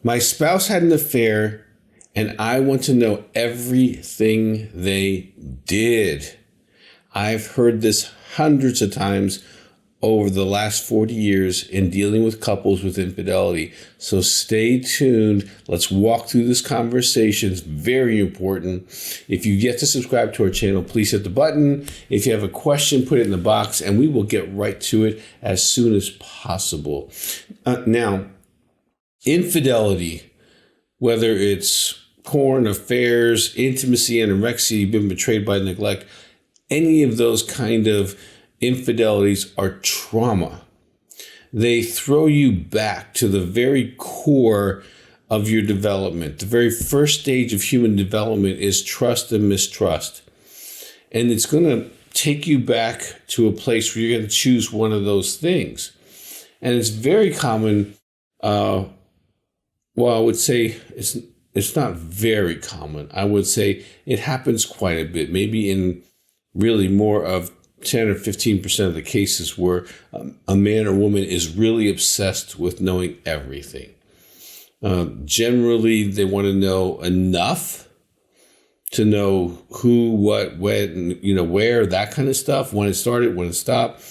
My spouse had an affair and I want to know everything they did. I've heard this hundreds of times over the last 40 years in dealing with couples with infidelity. So stay tuned. Let's walk through this conversation. It's very important. If you get to subscribe to our channel, please hit the button. If you have a question, put it in the box and we will get right to it as soon as possible. Now, infidelity, whether it's porn, affairs, intimacy, anorexia, you've been betrayed by neglect, any of those kind of infidelities are trauma. They throw you back to the very core of your development. The very first stage of human development is trust and mistrust. And it's going to take you back to a place where you're going to choose one of those things. And it's very common. I would say it's not very common. I would say it happens quite a bit, maybe in really more of 10 or 15% of the cases where a man or woman is really obsessed with knowing everything. Generally, they want to know enough to know who, what, when, where, that kind of stuff, when it started, when it stopped,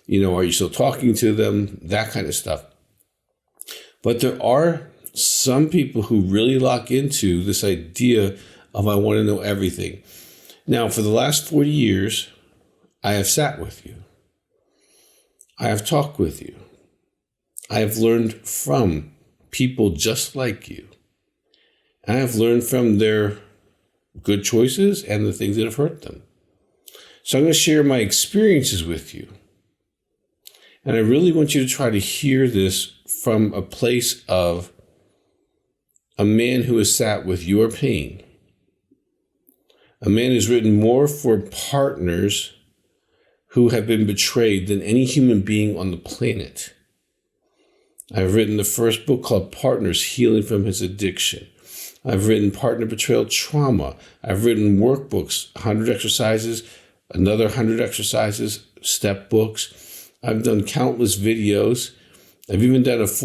are you still talking to them, that kind of stuff. But there are some people who really lock into this idea of I want to know everything. Now, for the last 40 years, I have sat with you. I have talked with you. I have learned from people just like you. I have learned from their good choices and the things that have hurt them. So I'm going to share my experiences with you. And I really want you to try to hear this from a place of a man who has sat with your pain. A man who's written more for partners who have been betrayed than any human being on the planet. I've written the first book called Partners, Healing from His Addiction. I've written Partner Betrayal Trauma. I've written workbooks, 100 exercises, another 100 exercises, step books. I've done countless videos. I've even done it's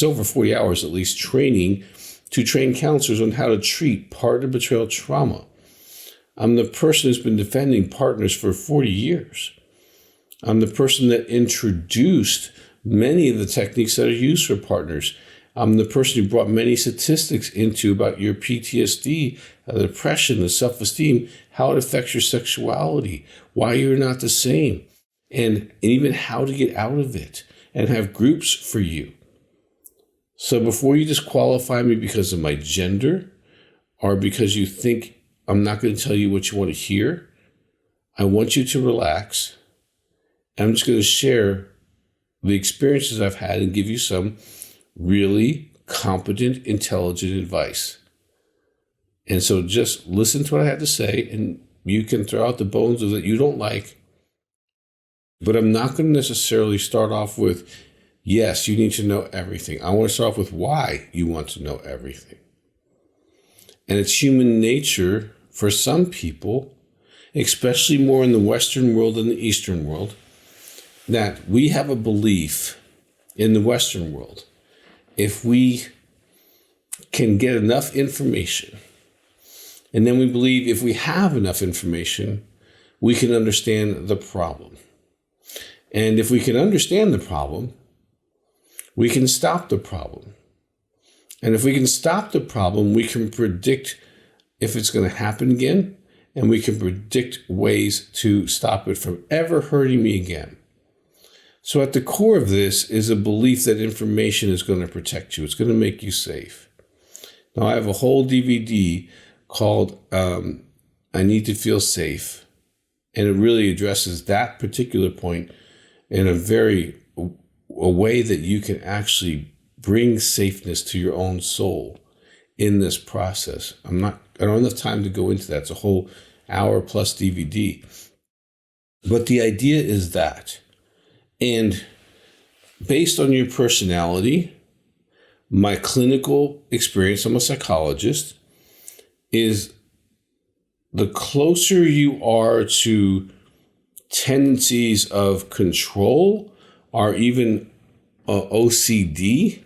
over 40 hours at least, training to train counselors on how to treat partner betrayal trauma. I'm the person who's been defending partners for 40 years. I'm the person that introduced many of the techniques that are used for partners. I'm the person who brought many statistics into about your PTSD, the depression, the self-esteem, how it affects your sexuality, why you're not the same, and even how to get out of it, and have groups for you. So before you disqualify me because of my gender or because you think I'm not going to tell you what you want to hear, I want you to relax. I'm just going to share the experiences I've had and give you some really competent, intelligent advice. And so just listen to what I had to say, and you can throw out the bones of that you don't like. But I'm not going to necessarily start off with, yes, you need to know everything. I want to start off with why you want to know everything. And it's human nature for some people, especially more in the Western world than the Eastern world, that we have a belief in the Western world. If we can get enough information, and then we believe if we have enough information, we can understand the problem. And if we can understand the problem, we can stop the problem. And if we can stop the problem, we can predict if it's going to happen again, and we can predict ways to stop it from ever hurting me again. So at the core of this is a belief that information is going to protect you. It's going to make you safe. Now, I have a whole DVD called I Need to Feel Safe, and it really addresses that particular point in a way that you can actually bring safeness to your own soul in this process. I don't have time to go into that. It's a whole hour plus DVD. But the idea is that, and based on your personality, my clinical experience, I'm a psychologist, is the closer you are to tendencies of control or even OCD,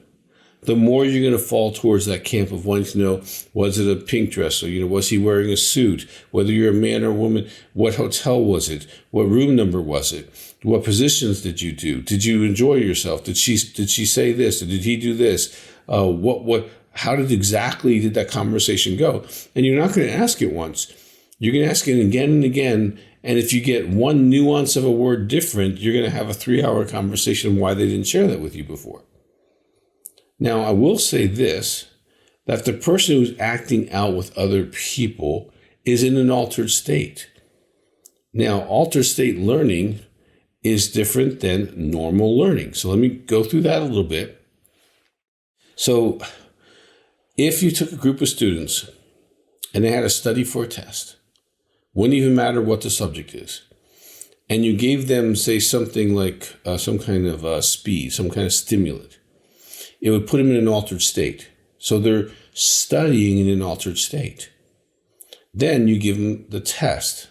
the more you're going to fall towards that camp of wanting to know, was it a pink dress? Or, was he wearing a suit? Whether you're a man or a woman, what hotel was it? What room number was it? What positions did you do? Did you enjoy yourself? Did she say this? Or did he do this? How exactly did that conversation go? And you're not going to ask it once. You're going to ask it again and again. And if you get one nuance of a word different, you're going to have a 3-hour conversation why they didn't share that with you before. Now, I will say this, that the person who's acting out with other people is in an altered state. Now, altered state learning is different than normal learning. So let me go through that a little bit. So if you took a group of students and they had to study for a test, wouldn't even matter what the subject is, and you gave them, say, something like some kind of speed, some kind of stimulant, it would put them in an altered state. So they're studying in an altered state. Then you give them the test.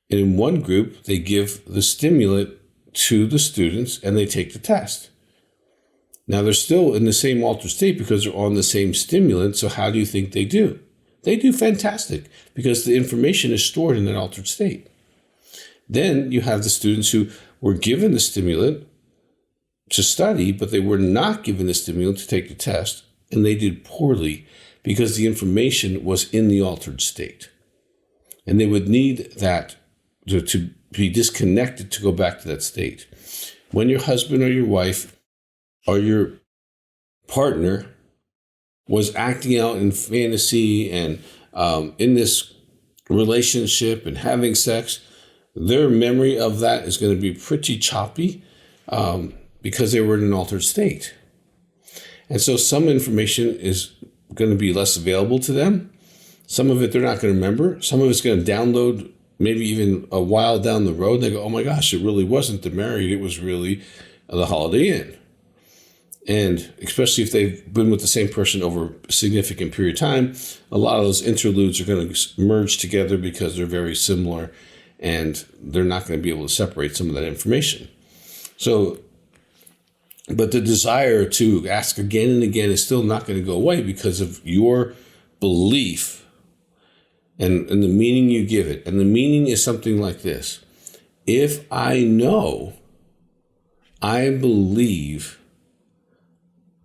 And in one group, they give the stimulant to the students and they take the test. Now, they're still in the same altered state because they're on the same stimulant. So how do you think they do? They do fantastic because the information is stored in that altered state. Then you have the students who were given the stimulant to study, but they were not given the stimulant to take the test, and they did poorly because the information was in the altered state. And they would need that to be disconnected to go back to that state. When your husband or your wife or your partner was acting out in fantasy and in this relationship and having sex, their memory of that is going to be pretty choppy because they were in an altered state. And so some information is going to be less available to them. Some of it they're not going to remember. Some of it's going to download maybe even a while down the road. They go, oh my gosh, it really wasn't the married, it was really the Holiday Inn. And especially if they've been with the same person over a significant period of time, a lot of those interludes are going to merge together because they're very similar and they're not going to be able to separate some of that information. So, but the desire to ask again and again is still not going to go away because of your belief and the meaning you give it. And the meaning is something like this. If I know, I believe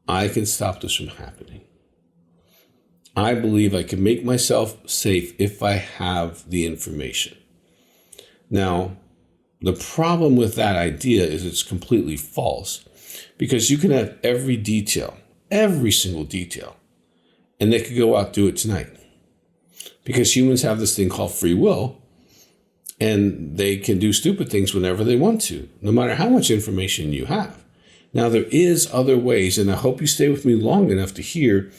I can stop this from happening. I believe I can make myself safe if I have the information. Now, the problem with that idea is it's completely false because you can have every detail, every single detail, and they could go out and do it tonight. Because humans have this thing called free will, and they can do stupid things whenever they want to, no matter how much information you have. Now, there is other ways, and I hope you stay with me long enough to hear,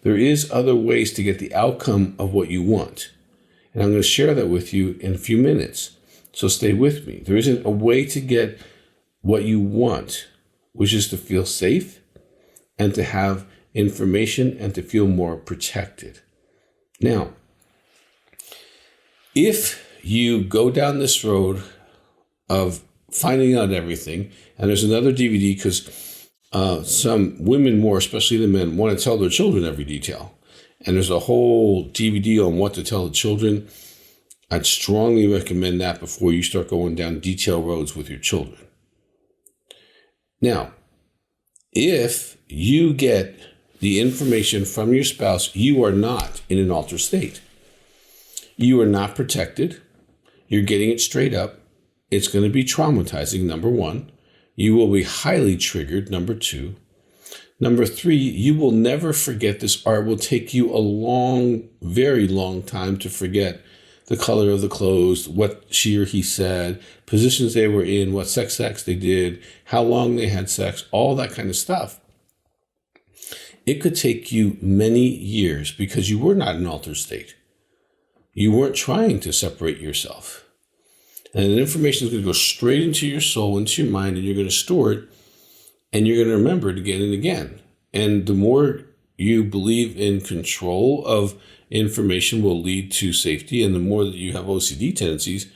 there is other ways to get the outcome of what you want. And I'm going to share that with you in a few minutes. So stay with me. There isn't a way to get what you want, which is to feel safe and to have information and to feel more protected. Now, if you go down this road of finding out everything, and there's another DVD because some women more, especially the men, want to tell their children every detail. And there's a whole DVD on what to tell the children. I'd strongly recommend that before you start going down detail roads with your children. Now, if you get the information from your spouse, you are not in an altered state. You are not protected. You're getting it straight up. It's going to be traumatizing, number one. You will be highly triggered, number two. Number three, you will never forget this art. It will take you a long, very long time to forget the color of the clothes, what she or he said, positions they were in, what sex acts they did, how long they had sex, all that kind of stuff. It could take you many years because you were not in an altered state. You weren't trying to separate yourself. And the information is going to go straight into your soul, into your mind, and you're going to store it, and you're going to remember it again and again. And the more you believe in control of information will lead to safety, and the more that you have OCD tendencies,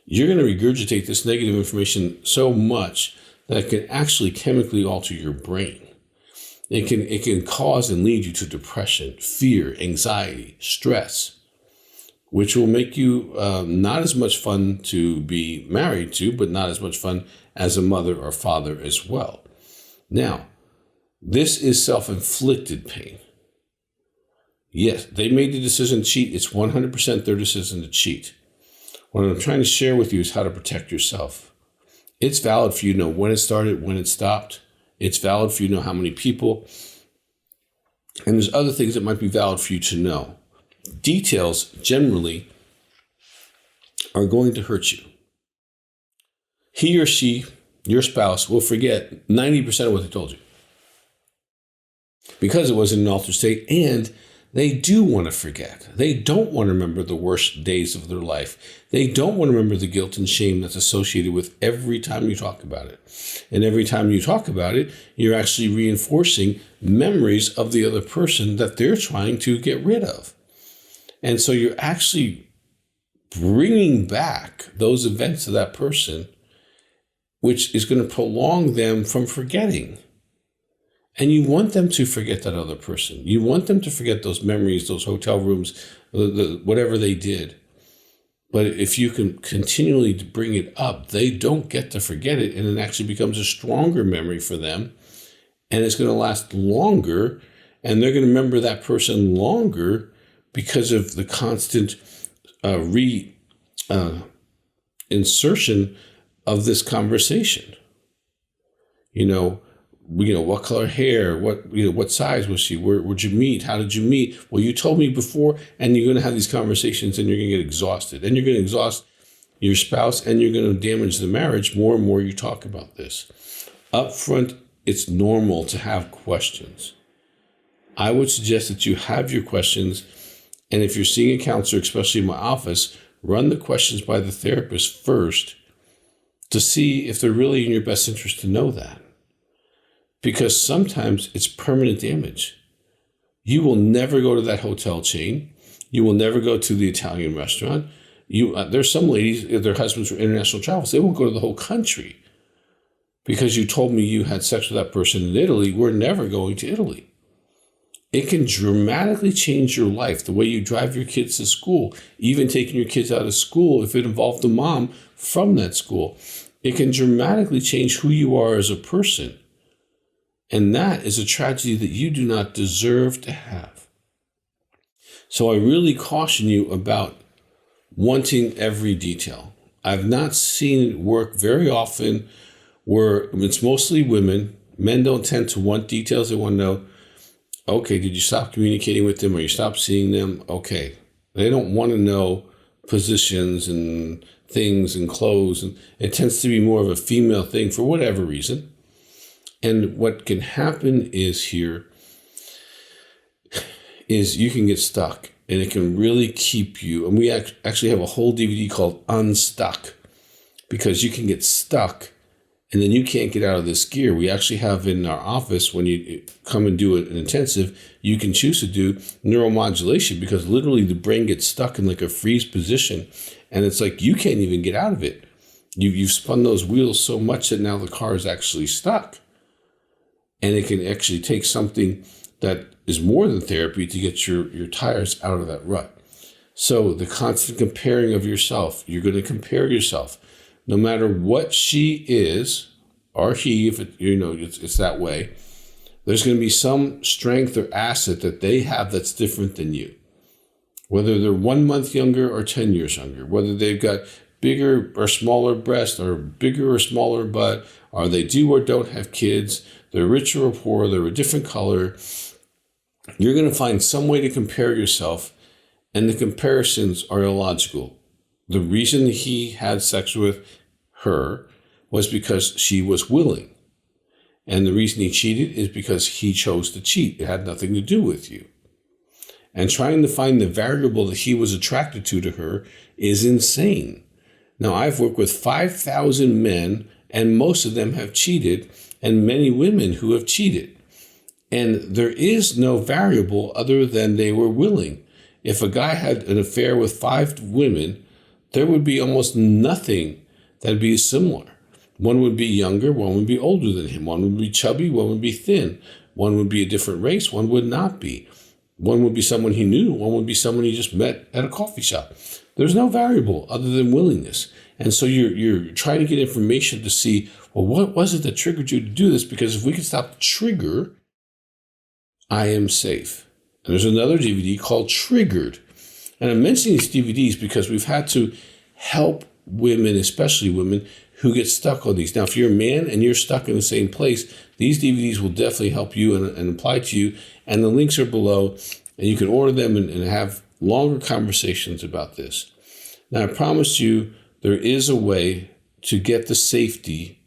you're going to regurgitate this negative information so much that it can actually chemically alter your brain. It can cause and lead you to depression, fear, anxiety, stress, which will make you not as much fun to be married to, but not as much fun as a mother or father as well. Now, this is self-inflicted pain. Yes, they made the decision to cheat. It's 100% their decision to cheat. What I'm trying to share with you is how to protect yourself. It's valid for you to know when it started, when it stopped. It's valid for you to know how many people. And there's other things that might be valid for you to know. Details generally are going to hurt you. He or she, your spouse, will forget 90% of what they told you because it was in an altered state, and they do want to forget. They don't want to remember the worst days of their life. They don't want to remember the guilt and shame that's associated with every time you talk about it. And every time you talk about it, you're actually reinforcing memories of the other person that they're trying to get rid of. And so you're actually bringing back those events to that person, which is going to prolong them from forgetting. And you want them to forget that other person. You want them to forget those memories, those hotel rooms, whatever they did. But if you can continually bring it up, they don't get to forget it, and it actually becomes a stronger memory for them, and it's going to last longer, and they're going to remember that person longer because of the constant insertion of this conversation. What color hair, what size was she, where'd you meet, how did you meet? Well, you told me before, and you're going to have these conversations, and you're going to get exhausted, and you're going to exhaust your spouse, and you're going to damage the marriage more and more you talk about this. Up front, it's normal to have questions. I would suggest that you have your questions, and if you're seeing a counselor, especially in my office, run the questions by the therapist first to see if they're really in your best interest to know that. Because sometimes it's permanent damage. You will never go to that hotel chain. You will never go to the Italian restaurant. There's some ladies, their husbands were international travels, they won't go to the whole country because you told me you had sex with that person in Italy. We're never going to Italy. It can dramatically change your life, the way you drive your kids to school, even taking your kids out of school if it involved a mom from that school. It can dramatically change who you are as a person. And that is a tragedy that you do not deserve to have. So I really caution you about wanting every detail. I've not seen it work very often where it's mostly women. Men don't tend to want details. They want to know, okay, did you stop communicating with them or you stopped seeing them? Okay. They don't want to know positions and things and clothes. And it tends to be more of a female thing for whatever reason. And what can happen is you can get stuck, and it can really keep you. And we actually have a whole DVD called Unstuck, because you can get stuck and then you can't get out of this gear. We actually have in our office, when you come and do an intensive, you can choose to do neuromodulation, because literally the brain gets stuck in like a freeze position, and it's like you can't even get out of it. You've spun those wheels so much that now the car is actually stuck. And it can actually take something that is more than therapy to get your tires out of that rut. So the constant comparing of yourself, you're going to compare yourself. No matter what she is, or he, if it's that way, there's going to be some strength or asset that they have that's different than you. Whether they're 1 month younger or 10 years younger, whether they've got bigger or smaller breasts, or bigger or smaller butt, or they do or don't have kids, they're richer or poor, they're a different color. You're going to find some way to compare yourself, and the comparisons are illogical. The reason he had sex with her was because she was willing. And the reason he cheated is because he chose to cheat. It had nothing to do with you. And trying to find the variable that he was attracted to her is insane. Now, I've worked with 5,000 men, and most of them have cheated, and many women who have cheated. And there is no variable other than they were willing. If a guy had an affair with 5 women, there would be almost nothing that would be similar. One would be younger, one would be older than him, one would be chubby, one would be thin. One would be a different race. One would not be. One would be someone he knew. One would be someone he just met at a coffee shop. There's no variable other than willingness. And so you're trying to get information to see, well, what was it that triggered you to do this? Because if we can stop the trigger, I am safe. And there's another DVD called Triggered. And I'm mentioning these DVDs because we've had to help women, especially women, who get stuck on these. Now, if you're a man and you're stuck in the same place, these DVDs will definitely help you and apply to you. And the links are below, and you can order them and have longer conversations about this. Now, I promise you, there is a way to get the safety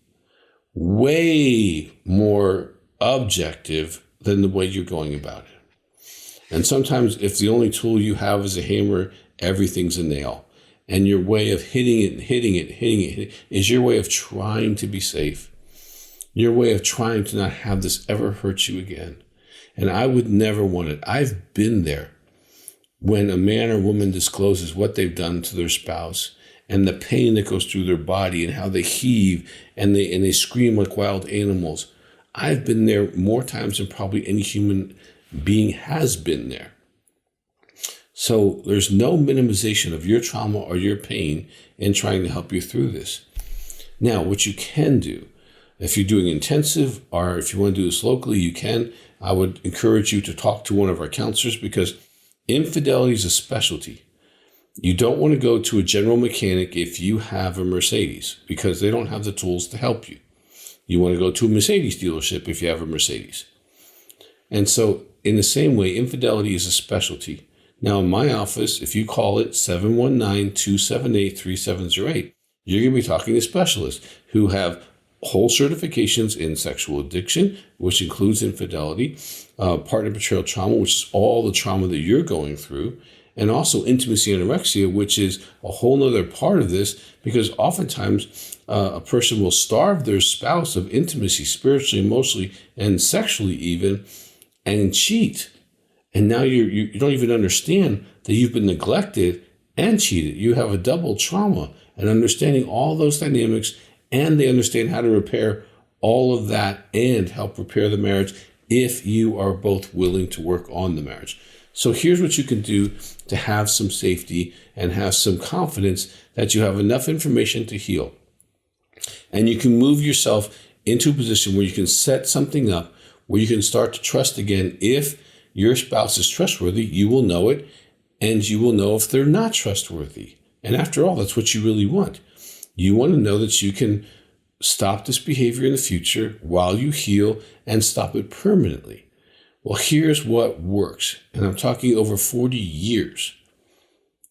way more objective than the way you're going about it. And sometimes if the only tool you have is a hammer, everything's a nail. And your way of hitting it is your way of trying to be safe. Your way of trying to not have this ever hurt you again. And I would never want it. I've been there when a man or woman discloses what they've done to their spouse and the pain that goes through their body and how they heave and they scream like wild animals. I've been there more times than probably any human being has been there. So there's no minimization of your trauma or your pain in trying to help you through this. Now, what you can do, if you're doing intensive or if you want to do this locally, you can. I would encourage you to talk to one of our counselors because infidelity is a specialty. You don't want to go to a general mechanic if you have a Mercedes because they don't have the tools to help you. You want to go to a Mercedes dealership if you have a Mercedes. And so in the same way, infidelity is a specialty. Now, in my office, if you call it 719-278-3708, you're going to be talking to specialists who have whole certifications in sexual addiction, which includes infidelity, partner betrayal trauma, which is all the trauma that you're going through, and also intimacy anorexia, which is a whole nother part of this, because oftentimes a person will starve their spouse of intimacy, spiritually, emotionally, and sexually even, and cheat. And now you don't even understand that you've been neglected and cheated. You have a double trauma and understanding all those dynamics, and they understand how to repair all of that and help repair the marriage if you are both willing to work on the marriage. So here's what you can do to have some safety and have some confidence that you have enough information to heal. And you can move yourself into a position where you can set something up where you can start to trust again. If your spouse is trustworthy, you will know it, and you will know if they're not trustworthy. And after all, that's what you really want. You want to know that you can stop this behavior in the future while you heal and stop it permanently. Well, here's what works. And I'm talking over 40 years,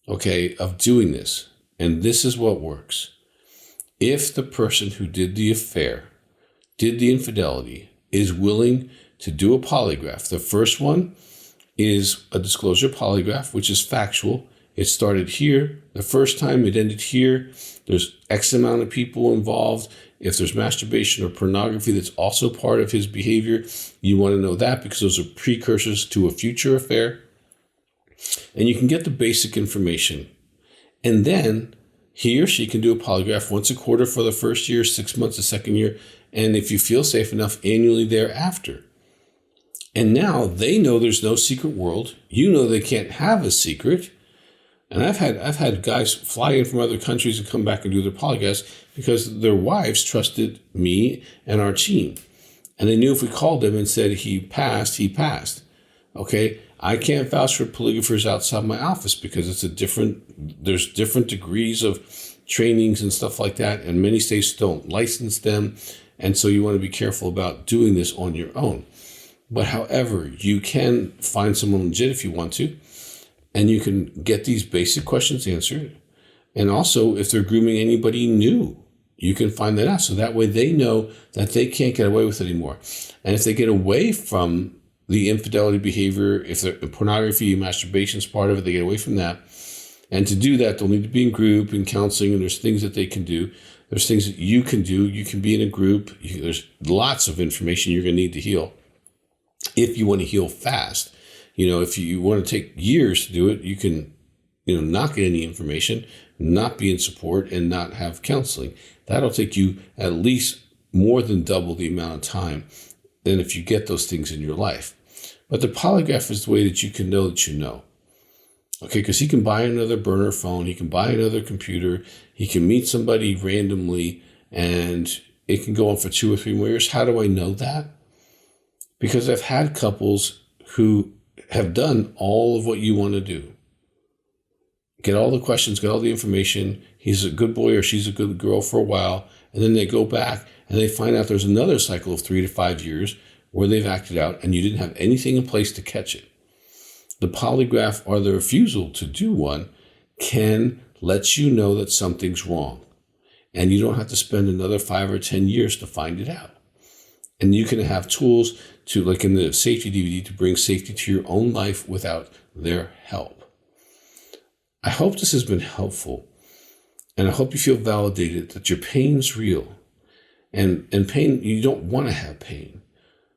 okay, of doing this. And this is what works. If the person who did the affair, did the infidelity, is willing to do a polygraph, the first one is a disclosure polygraph, which is factual. It started here the first time, it ended here. There's X amount of people involved. If there's masturbation or pornography, that's also part of his behavior. You want to know that because those are precursors to a future affair. And you can get the basic information. And then he or she can do a polygraph once a quarter for the first year, 6 months the second year, and if you feel safe enough, annually thereafter. And now they know there's no secret world. You know they can't have a secret. And I've had guys fly in from other countries and come back and do their polygraphs because their wives trusted me and our team. And they knew if we called them and said he passed, he passed. Okay, I can't vouch for polygraphers outside my office because there's different degrees of trainings and stuff like that, and many states don't license them. And so you want to be careful about doing this on your own. But however, you can find someone legit if you want to, and you can get these basic questions answered. And also, if they're grooming anybody new, you can find that out. So that way they know that they can't get away with it anymore. And if they get away from the infidelity behavior, if the pornography, masturbation is part of it, they get away from that. And to do that, they'll need to be in group and counseling, and there's things that they can do. There's things that you can do. You can be in a group. There's lots of information you're going to need to heal. If you want to heal fast, if you want to take years to do it, you can, not get any information, not be in support, and not have counseling. That'll take you at least more than double the amount of time than if you get those things in your life. But the polygraph is the way that you can know that you know. Okay, because he can buy another burner phone, he can buy another computer, he can meet somebody randomly, and it can go on for 2 or 3 more years. How do I know that? Because I've had couples who have done all of what you want to do. Get all the questions, get all the information. He's a good boy or she's a good girl for a while. And then they go back and they find out there's another cycle of 3 to 5 years where they've acted out and you didn't have anything in place to catch it. The polygraph or the refusal to do one can let you know that something's wrong. And you don't have to spend another 5 or 10 years to find it out. And you can have tools to, like in the safety DVD, to bring safety to your own life without their help. I hope this has been helpful. And I hope you feel validated that your pain's real. And pain, you don't want to have pain.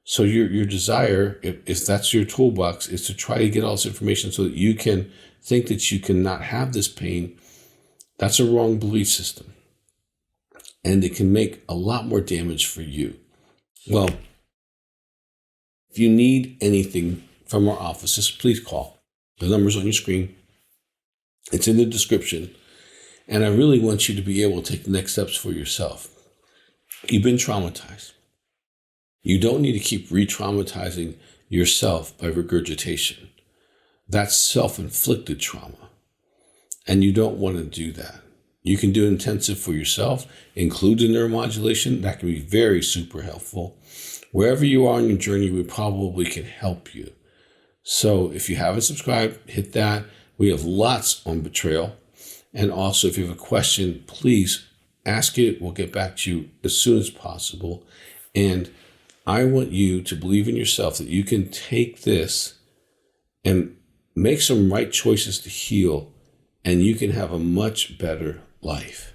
So your desire, if that's your toolbox, is to try to get all this information so that you can think that you cannot have this pain. That's a wrong belief system. And it can make a lot more damage for you. Well, if you need anything from our offices, please call. The number's on your screen. It's in the description. And I really want you to be able to take the next steps for yourself. You've been traumatized. You don't need to keep re-traumatizing yourself by regurgitation. That's self-inflicted trauma. And you don't want to do that. You can do intensive for yourself, include the neuromodulation. That can be very super helpful. Wherever you are on your journey, we probably can help you. So if you haven't subscribed, hit that. We have lots on betrayal. And also, if you have a question, please ask it. We'll get back to you as soon as possible. And I want you to believe in yourself that you can take this and make some right choices to heal, and you can have a much better life.